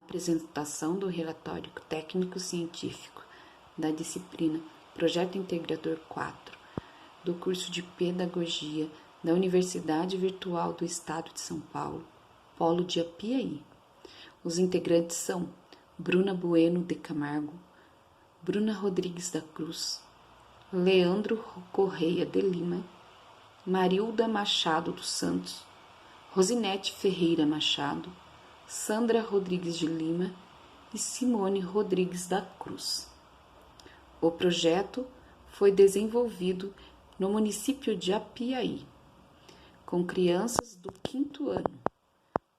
Apresentação do relatório técnico-científico da disciplina Projeto Integrador 4, do curso de Pedagogia da Universidade Virtual do Estado de São Paulo, Polo de Apiaí. Os integrantes são Bruna Bueno de Camargo, Bruna Rodrigues da Cruz, Leandro Correia de Lima, Marilda Machado dos Santos, Rosinete Ferreira Machado, Sandra Rodrigues de Lima e Simone Rodrigues da Cruz. O projeto foi desenvolvido no município de Apiaí, com crianças do 5º ano,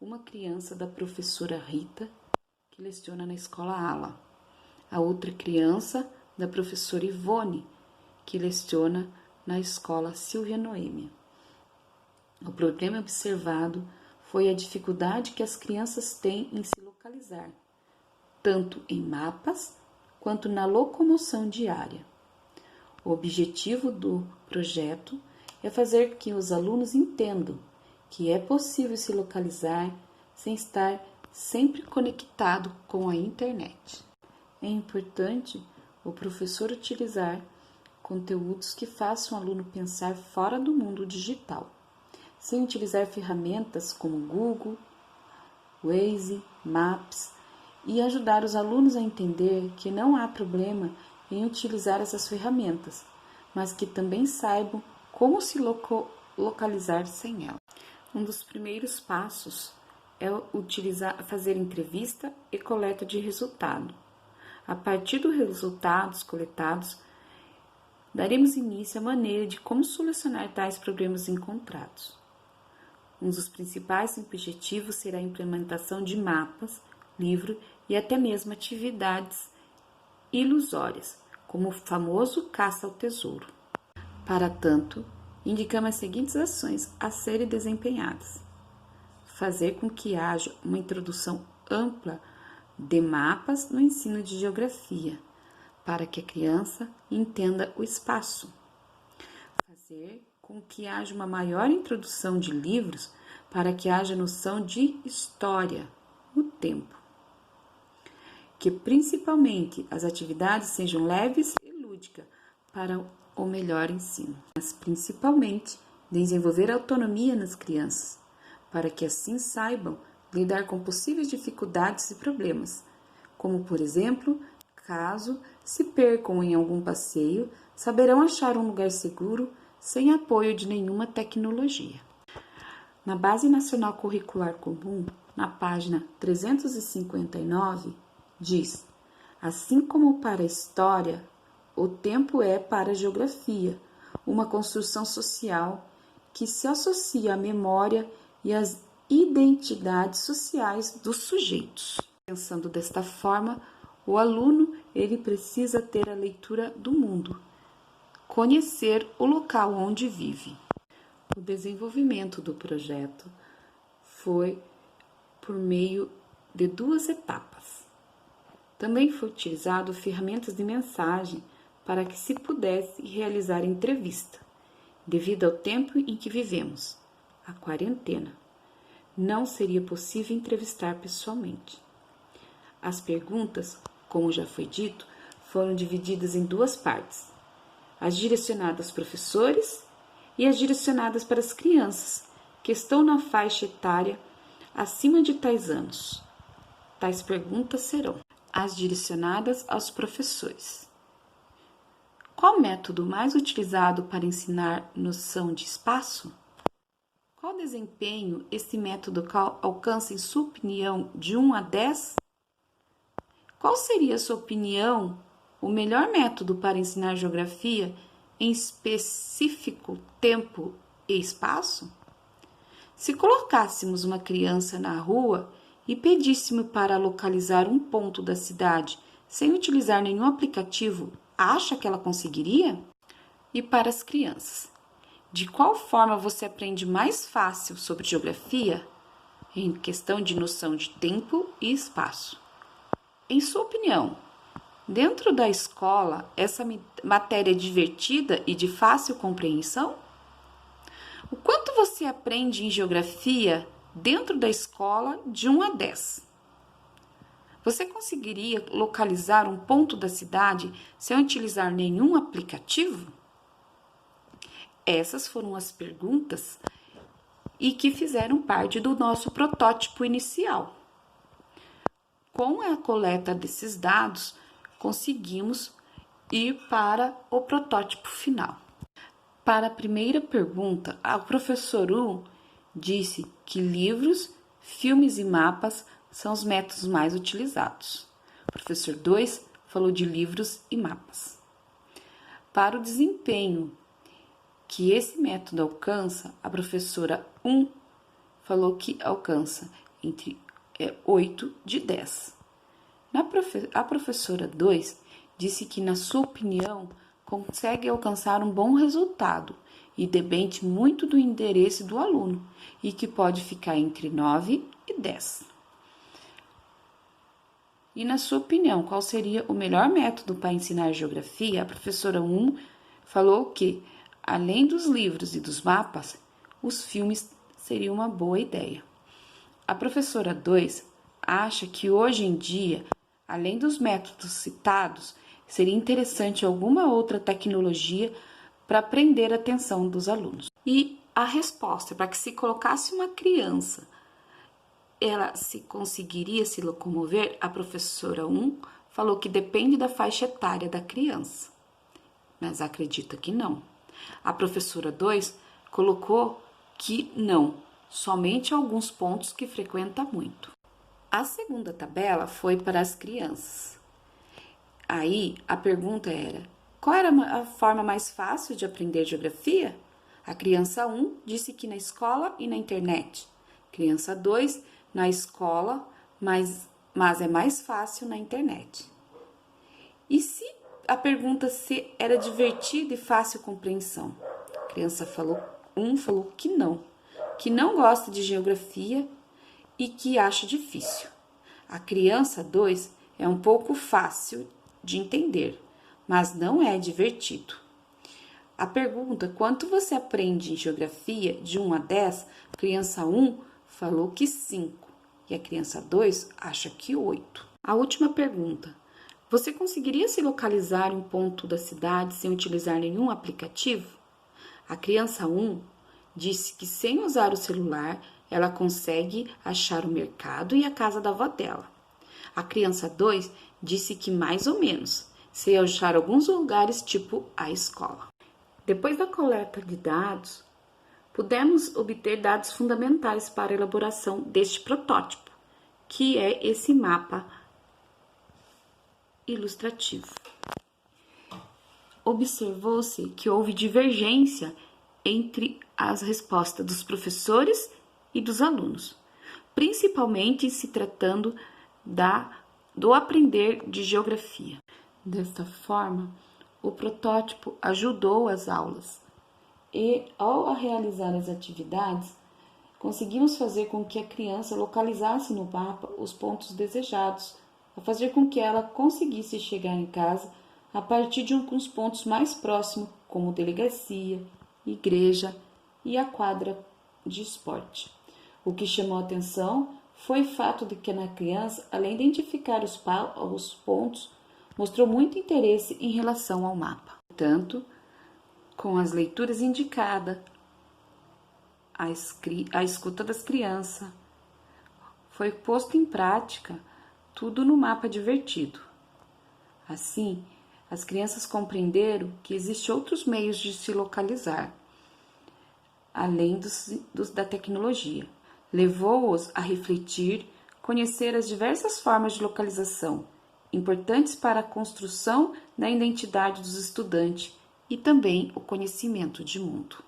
uma criança da professora Rita, que leciona na escola Ala, a outra criança da professora Ivone, que leciona na escola Silvia Noêmia. O problema observado foi a dificuldade que as crianças têm em se localizar, tanto em mapas quanto na locomoção diária. O objetivo do projeto é fazer que os alunos entendam que é possível se localizar sem estar sempre conectado com a internet. É importante o professor utilizar conteúdos que façam o aluno pensar fora do mundo digital, sem utilizar ferramentas como Google, Waze, Maps, e ajudar os alunos a entender que não há problema em utilizar essas ferramentas, mas que também saibam como se localizar sem elas. Um dos primeiros passos é fazer entrevista e coleta de resultado. A partir dos resultados coletados, daremos início à maneira de como solucionar tais problemas encontrados. Um dos principais objetivos será a implementação de mapas, livro e até mesmo atividades ilusórias, como o famoso caça ao tesouro. Para tanto, indicamos as seguintes ações a serem desempenhadas: fazer com que haja uma introdução ampla de mapas no ensino de geografia, para que a criança entenda o espaço. Fazer com que haja uma maior introdução de livros para que haja noção de história, o tempo. Que principalmente as atividades sejam leves e lúdicas para o melhor ensino. Mas principalmente desenvolver autonomia nas crianças, para que assim saibam lidar com possíveis dificuldades e problemas, como por exemplo, caso se percam em algum passeio, saberão achar um lugar seguro sem apoio de nenhuma tecnologia. Na Base Nacional Curricular Comum, na página 359, diz: assim como para a história, o tempo é para a geografia, uma construção social que se associa à memória e às identidades sociais dos sujeitos. Pensando desta forma, o aluno ele precisa ter a leitura do mundo, conhecer o local onde vive. O desenvolvimento do projeto foi por meio de 2 etapas. Também foi utilizado ferramentas de mensagem para que se pudesse realizar entrevista, devido ao tempo em que vivemos, a quarentena. Não seria possível entrevistar pessoalmente. As perguntas, como já foi dito, foram divididas em 2 partes: as direcionadas aos professores e as direcionadas para as crianças que estão na faixa etária acima de tais anos. Tais perguntas serão as direcionadas aos professores. Qual método mais utilizado para ensinar noção de espaço? Qual desempenho esse método alcança em sua opinião de 1 a 10? Qual seria a sua opinião o melhor método para ensinar geografia em específico tempo e espaço? Se colocássemos uma criança na rua e pedíssemos para localizar um ponto da cidade sem utilizar nenhum aplicativo, acha que ela conseguiria? E para as crianças, de qual forma você aprende mais fácil sobre geografia em questão de noção de tempo e espaço? Em sua opinião, dentro da escola, essa matéria é divertida e de fácil compreensão? O quanto você aprende em geografia dentro da escola de 1 a 10? Você conseguiria localizar um ponto da cidade sem utilizar nenhum aplicativo? Essas foram as perguntas e que fizeram parte do nosso protótipo inicial. Com a coleta desses dados, conseguimos ir para o protótipo final. Para a primeira pergunta, o professor 1 disse que livros, filmes e mapas são os métodos mais utilizados. O professor 2 falou de livros e mapas. Para o desempenho que esse método alcança, a professora 1 falou que alcança entre 8 de 10. A professora 2 disse que, na sua opinião, consegue alcançar um bom resultado e depende muito do interesse do aluno e que pode ficar entre 9 e 10. E, na sua opinião, qual seria o melhor método para ensinar geografia? A professora 1 falou que, além dos livros e dos mapas, os filmes seriam uma boa ideia. A professora 2 acha que, hoje em dia, além dos métodos citados, seria interessante alguma outra tecnologia para prender a atenção dos alunos. E a resposta, para que se colocasse uma criança, ela se conseguiria se locomover, a professora 1 falou que depende da faixa etária da criança, mas acredita que não. A professora 2 colocou que não, somente alguns pontos que frequenta muito. A segunda tabela foi para as crianças. Aí a pergunta era: qual era a forma mais fácil de aprender geografia? A criança 1 disse que na escola e na internet. Criança 2, na escola, mas é mais fácil na internet. E se a pergunta se era divertida e fácil compreensão? A criança 1 falou que não gosta de geografia e que acha difícil. A criança 2 é um pouco fácil de entender, mas não é divertido. A pergunta: quanto você aprende em geografia, de 1 a 10, a criança 1 falou que 5 e a criança 2 acha que 8. A última pergunta: você conseguiria se localizar em um ponto da cidade sem utilizar nenhum aplicativo? A criança 1 disse que, sem usar o celular, ela consegue achar o mercado e a casa da avó dela. A criança 2 disse que mais ou menos, sei achar alguns lugares tipo a escola. Depois da coleta de dados, pudemos obter dados fundamentais para a elaboração deste protótipo, que é esse mapa ilustrativo. Observou-se que houve divergência entre as respostas dos professores e dos alunos, principalmente se tratando do aprender de geografia. Desta forma, o protótipo ajudou as aulas e, ao realizar as atividades, conseguimos fazer com que a criança localizasse no mapa os pontos desejados, a fazer com que ela conseguisse chegar em casa a partir de alguns pontos mais próximos, como delegacia, igreja e a quadra de esporte. O que chamou a atenção foi o fato de que na criança, além de identificar os pontos, mostrou muito interesse em relação ao mapa. Portanto, com as leituras indicadas, a escuta das crianças, foi posto em prática tudo no mapa divertido. Assim, as crianças compreenderam que existem outros meios de se localizar, além da tecnologia. Levou-os a refletir, conhecer as diversas formas de localização, importantes para a construção da identidade dos estudantes e também o conhecimento de mundo.